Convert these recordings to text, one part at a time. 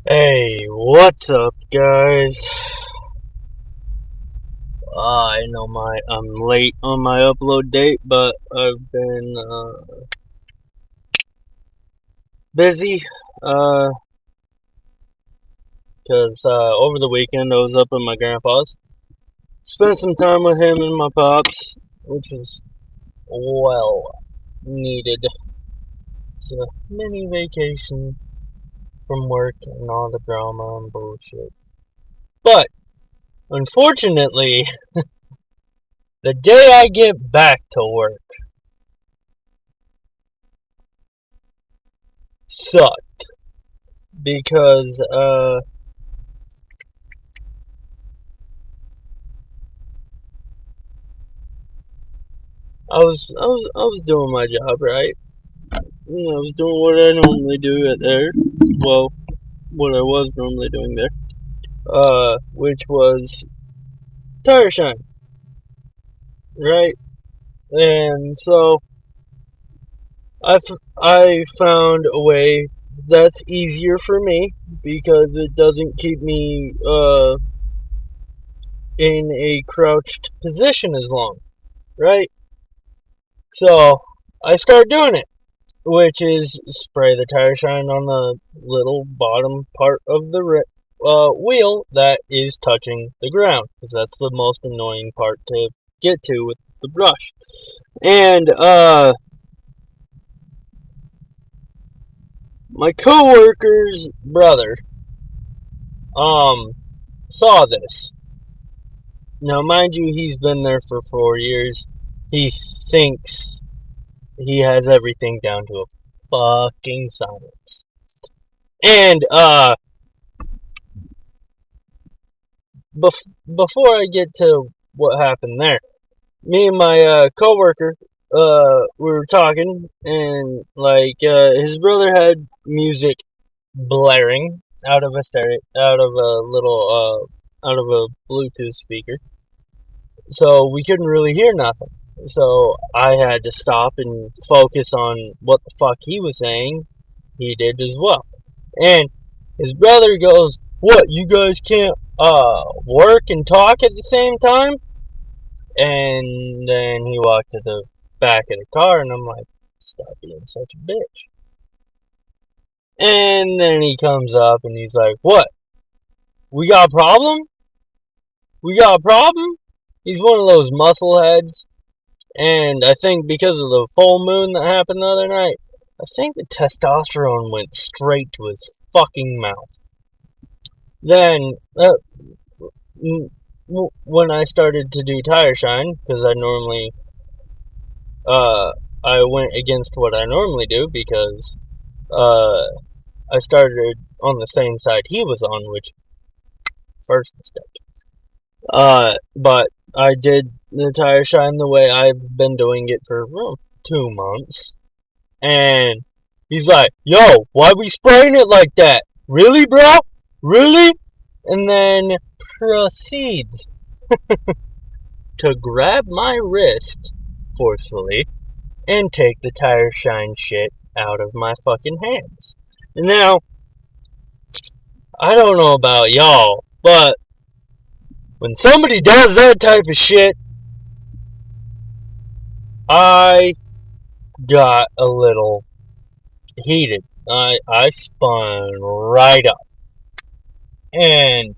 Hey, what's up, guys? I know I'm late on my upload date, but I've been busy. Uh, over the weekend I was up at my grandpa's, spent some time with him and my pops, which was well needed. It's a mini vacation from work and all the drama and bullshit. But unfortunately, the day I get back to work sucked because I was doing my job right. I was doing what I normally do at there. Well, what I was normally doing there. Which was tire shine, right? And so I found a way that's easier for me because it doesn't keep me in a crouched position as long, right? So I start doing it, which is spray the tire shine on the little bottom part of the wheel that is touching the ground, because that's the most annoying part to get to with the brush. And my coworker's brother um saw this. Now, mind you, he's been there for 4 years. He thinks he has everything down to a fucking science. And before I get to what happened there, me and my coworker, we were talking, and his brother had music blaring out of a little out of a Bluetooth speaker, so we couldn't really hear nothing. So I had to stop and focus on what the fuck he was saying. He did as well, and his brother goes, "What? You guys can't work and talk at the same time?" And then he walked to the back of the car, and I'm like, "Stop being such a bitch." And then he comes up and he's like, "What? We got a problem? We got a problem?" He's one of those muscle heads, and I think because of the full moon that happened the other night, I think the testosterone went straight to his fucking mouth. Then, when I started to do tire shine, because uh, I went against what I normally do because uh, I started on the same side he was on, which first mistake. But I did the tire shine the way I've been doing it for 2 months, and he's like, "Yo, why we spraying it like that? Really, bro? Really?" And then proceeds to grab my wrist forcefully and take the tire shine shit out of my fucking hands. And now, I don't know about y'all, but when somebody does that type of shit, I got a little heated. I spun right up. And,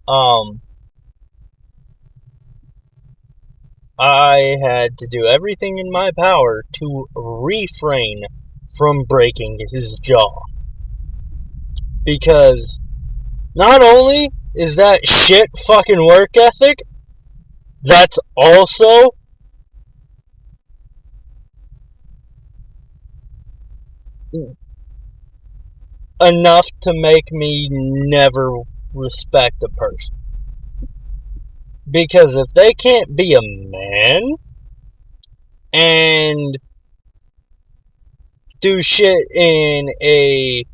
um, I had to do everything in my power to refrain from breaking his jaw. Because not only is that shit fucking work ethic, that's also enough to make me never respect a person. Because if they can't be a man and do shit in a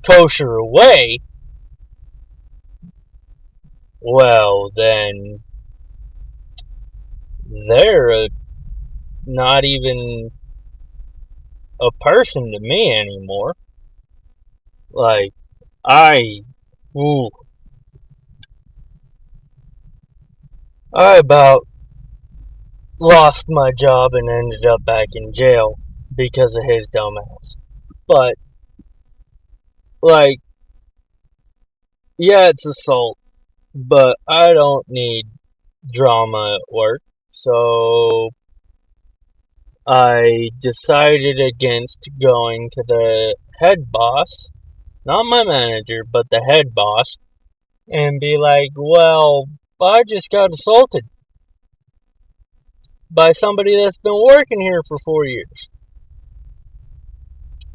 kosher way, well, then they're not even a person to me anymore. Like, I, ooh, I about lost my job and ended up back in jail because of his dumbass. But, like, yeah, it's assault, but I don't need drama at work. So, I decided against going to the head boss, not my manager, but the head boss, and be like, well, I just got assaulted by somebody that's been working here for 4 years.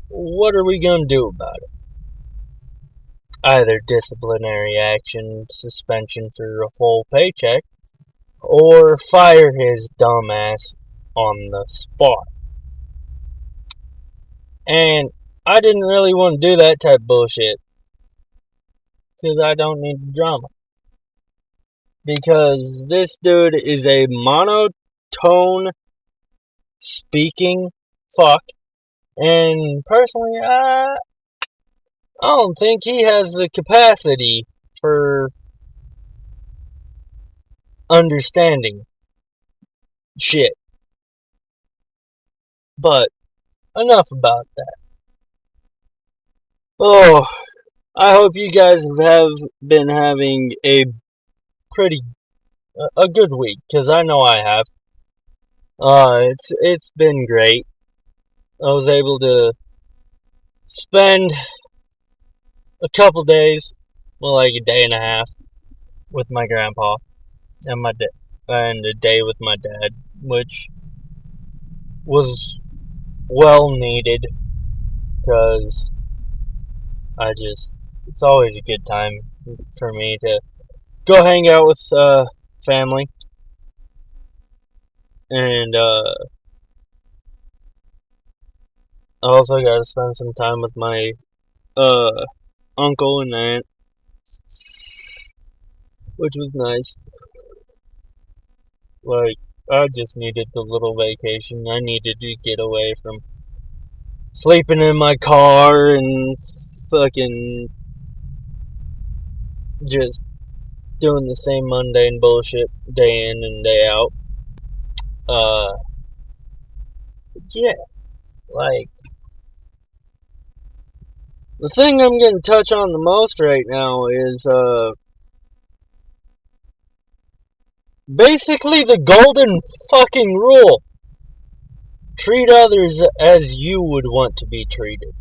What are we going to do about it? Either disciplinary action, suspension for a full paycheck, or fire his dumb ass on the spot. And I didn't really want to do that type of bullshit because I don't need the drama. Because this dude is a monotone speaking fuck, and personally, I don't think he has the capacity for understanding shit. But enough about that. Oh, I hope you guys have been having a pretty a good week, because I know I have. It's been great. I was able to spend a couple days, well, like a day and a half, with my grandpa and and a day with my dad, which was well needed, because it's always a good time for me to go hang out with family, and I also got to spend some time with my uh uncle and aunt, which was nice. Like, I just needed the little vacation. I needed to get away from sleeping in my car and fucking just doing the same mundane bullshit day in and day out. Uh, yeah, like, the thing I'm gonna touch on the most right now is, basically the golden fucking rule. Treat others as you would want to be treated.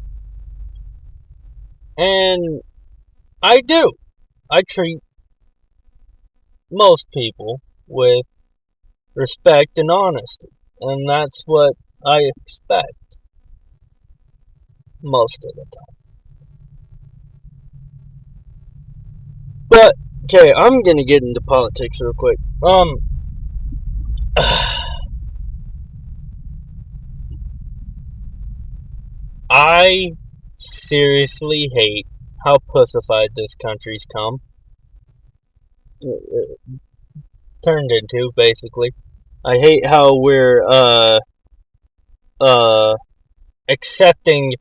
And I do. I treat most people with respect and honesty. And that's what I expect most of the time. But, okay, I'm gonna get into politics real quick. I seriously hate how pussified this country's come. Turned into, basically. I hate how we're, uh, accepting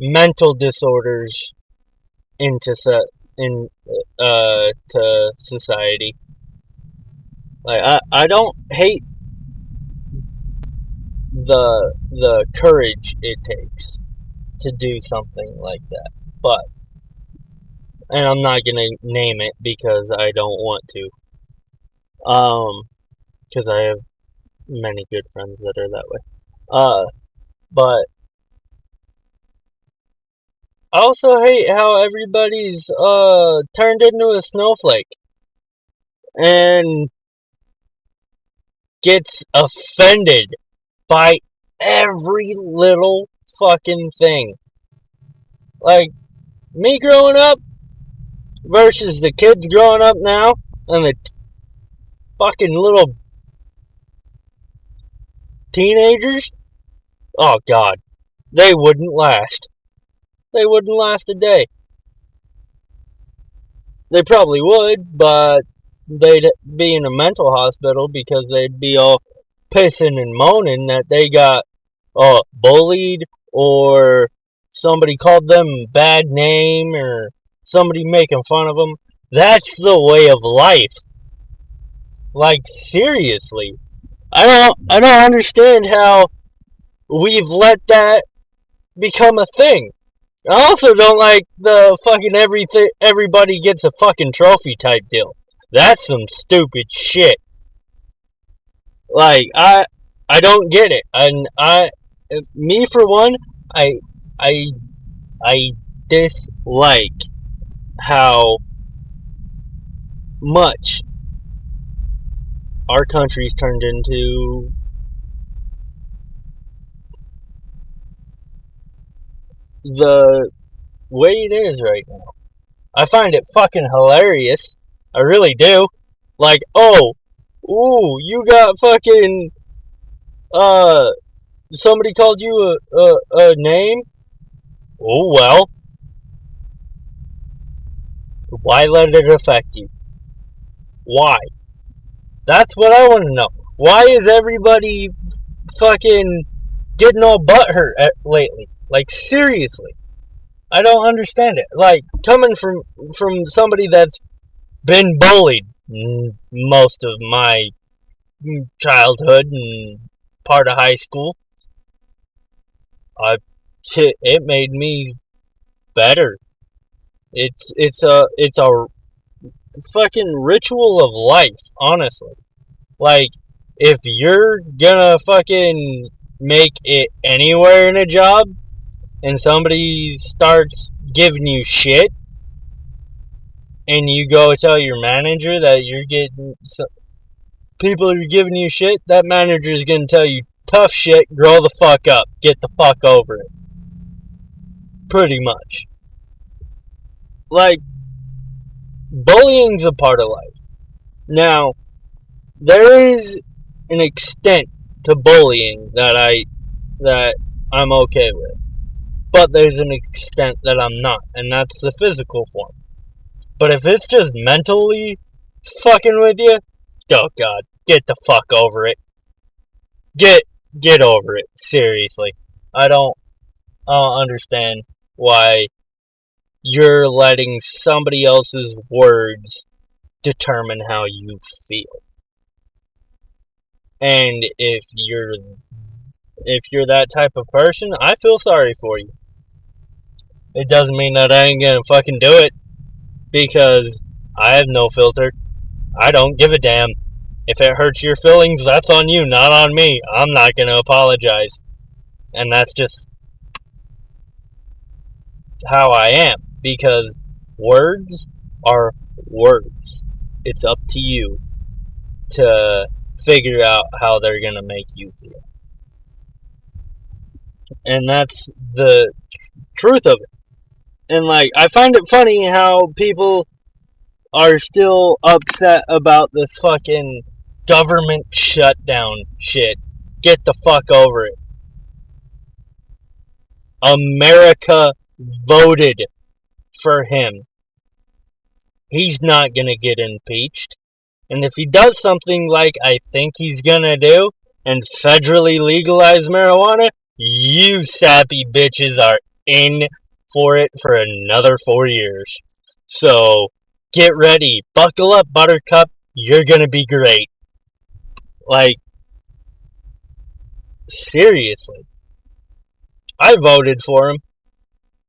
mental disorders into to society. Like, I don't hate the courage it takes to do something like that, but, and I'm not gonna name it because I don't want to, because I have many good friends that are that way. But I also hate how everybody's turned into a snowflake and gets offended by every little fucking thing. Like, me growing up versus the kids growing up now, and the fucking little teenagers. Oh god, they wouldn't last. They wouldn't last a day. They probably would, but they'd be in a mental hospital because they'd be all pissing and moaning that they got bullied, or somebody called them a bad name, or somebody making fun of them. That's the way of life. Like, seriously. I don't understand how we've let that become a thing. I also don't like the fucking everybody gets a fucking trophy type deal. That's some stupid shit. Like, I don't get it. And me for one, I I I dislike how much our country's turned into the way it is right now. I find it fucking hilarious. I really do. Like, oh, ooh, you got fucking uh somebody called you a name? Oh well, why let it affect you? Why? That's what I want to know. Why is everybody fucking getting all butthurt lately? Like, seriously, I don't understand it. Like, coming from somebody that's been bullied most of my childhood and part of high school, I it made me better. It's a fucking ritual of life, honestly. Like, if you're gonna fucking make it anywhere in a job and somebody starts giving you shit and you go tell your manager that you're getting people are giving you shit, that manager is gonna tell you tough shit, grow the fuck up, get the fuck over it. Pretty much. Like, bullying's a part of life. Now, there is an extent to bullying that I'm okay with. But there's an extent that I'm not, and that's the physical form. But if it's just mentally fucking with you, oh god, get the fuck over it. Get get over it. Seriously. I don't understand why you're letting somebody else's words determine how you feel. And if you're that type of person, I feel sorry for you. It doesn't mean that I ain't gonna fucking do it because I have no filter. I don't give a damn. If it hurts your feelings, that's on you, not on me. I'm not gonna apologize. And that's just how I am because words are words. It's up to you to figure out how they're gonna make you feel. And that's the truth of it. And like, I find it funny how people are still upset about this fucking government shutdown shit. Get the fuck over it. America voted for him. He's not gonna get impeached. And if he does something like I think he's gonna do and federally legalize marijuana, you sappy bitches are in for it for another 4 years. So get ready. Buckle up, Buttercup. You're gonna be great. Like, seriously. I voted for him.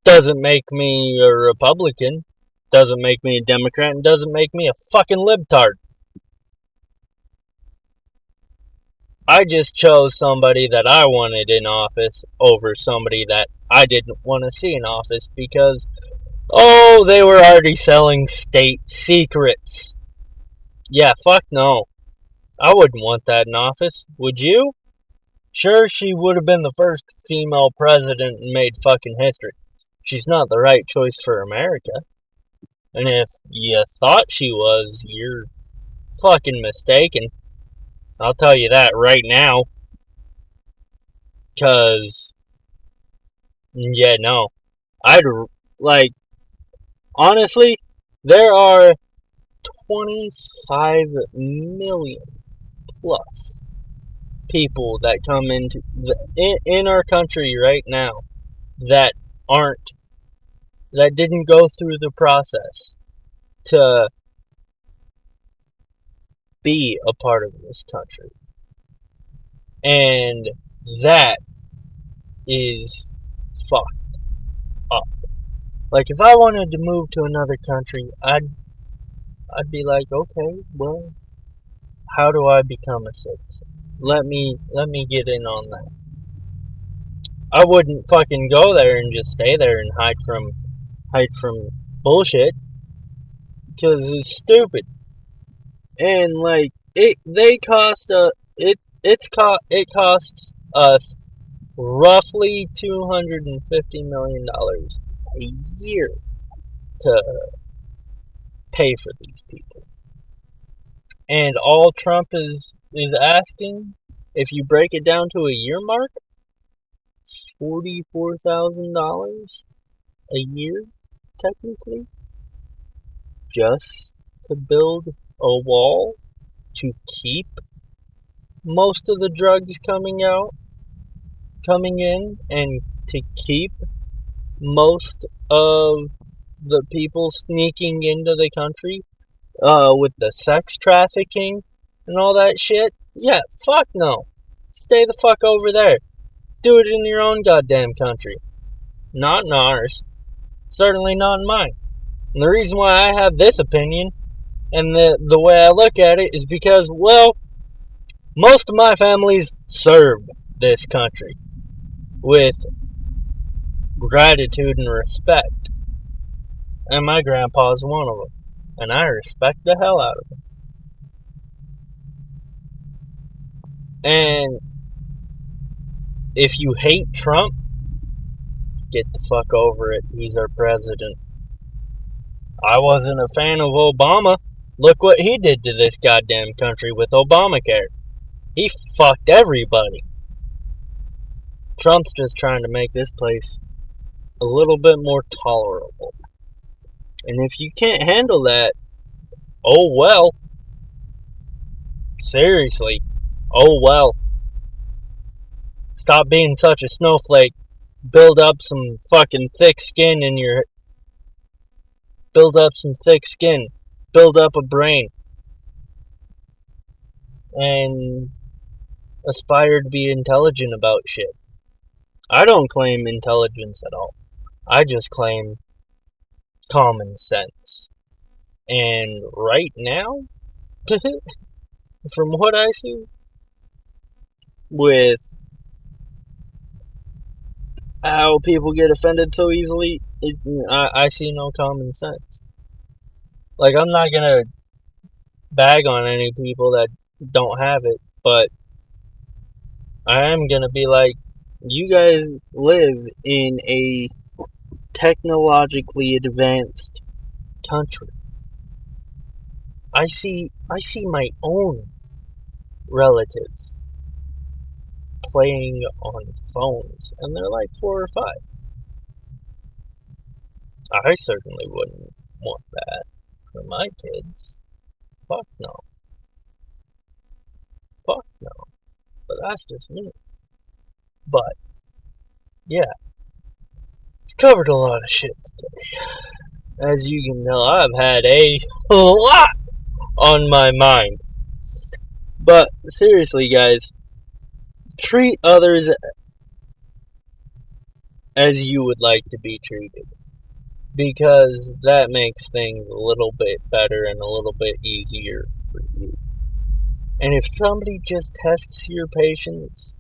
Doesn't make me a Republican. Doesn't make me a Democrat. And doesn't make me a fucking libtard. I just chose somebody that I wanted in office over somebody that I didn't want to see in office because, oh, they were already selling state secrets. Yeah, fuck no. I wouldn't want that in office. Would you? Sure, she would have been the first female president and made fucking history. She's not the right choice for America. And if you thought she was, you're fucking mistaken. I'll tell you that right now. Cause, yeah, no. I'd, like, honestly, there are 25 million plus people that come in our country right now that aren't that didn't go through the process to be a part of this country. And that is fucked up. Like, if I wanted to move to another country, I'd be like, okay, well, how do I become a citizen? Let me get in on that. I wouldn't fucking go there and just stay there and hide from bullshit, because it's stupid. And like they cost it costs us roughly $250 million a year to pay for these people. And all Trump is asking, if you break it down to a year mark, $44,000 a year, technically, just to build a wall to keep most of the drugs coming in, and to keep most of the people sneaking into the country, with the sex trafficking and all that shit. Yeah, fuck no. Stay the fuck over there. Do it in your own goddamn country. Not in ours. Certainly not in mine. And the reason why I have this opinion, and the way I look at it, is because, well, most of my families served this country with gratitude and respect. And my grandpa's one of them. And I respect the hell out of him. And if you hate Trump, get the fuck over it. He's our president. I wasn't a fan of Obama. Look what he did to this goddamn country with Obamacare. He fucked everybody. Trump's just trying to make this place a little bit more tolerable. And if you can't handle that, oh well. Seriously. Oh well. Stop being such a snowflake. Build up some fucking thick skin in your... Build up some thick skin. Build up a brain. And aspire to be intelligent about shit. I don't claim intelligence at all. I just claim common sense. And right now, from what I see, with how people get offended so easily, I see no common sense. Like, I'm not gonna bag on any people that don't have it, but I am gonna be like, you guys live in a technologically advanced country. I see my own relatives playing on phones, and they're like 4 or 5. I certainly wouldn't want that for my kids. Fuck no. Fuck no. But that's just me. But, yeah. It's covered a lot of shit today. As you can tell, I've had a lot on my mind. But, seriously, guys, treat others as you would like to be treated. Because that makes things a little bit better and a little bit easier for you. And if somebody just tests your patience,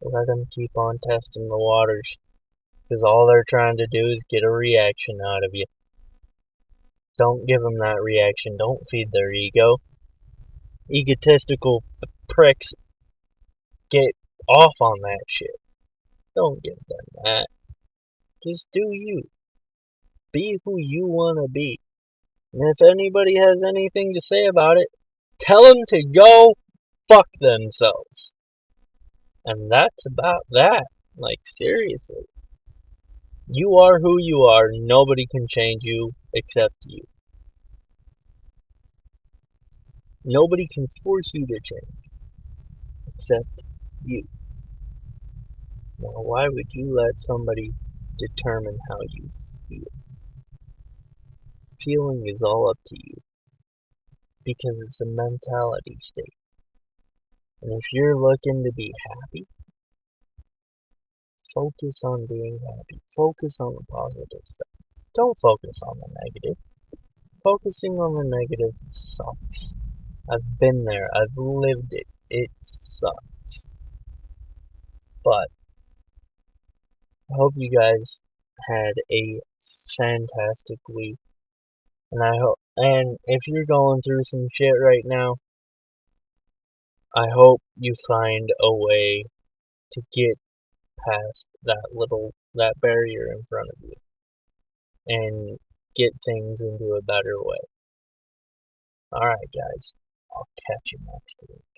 let them keep on testing the waters. Because all they're trying to do is get a reaction out of you. Don't give them that reaction. Don't feed their ego. Egotistical pricks, get off on that shit. Don't give them that. Just do you. Be who you want to be. And if anybody has anything to say about it, tell them to go fuck themselves. And that's about that. Like, seriously. You are who you are. Nobody can change you except you. Nobody can force you to change except you. Now, why would you let somebody determine how you feel. Feeling is all up to you because it's a mentality state. And if you're looking to be happy, focus on being happy. Focus on the positive stuff. Don't focus on the negative. Focusing on the negative sucks. I've been there. I've lived it. It sucks. But I hope you guys had a fantastic week. And if you're going through some shit right now, I hope you find a way to get past that barrier in front of you and get things into a better way. Alright guys, I'll catch you next week.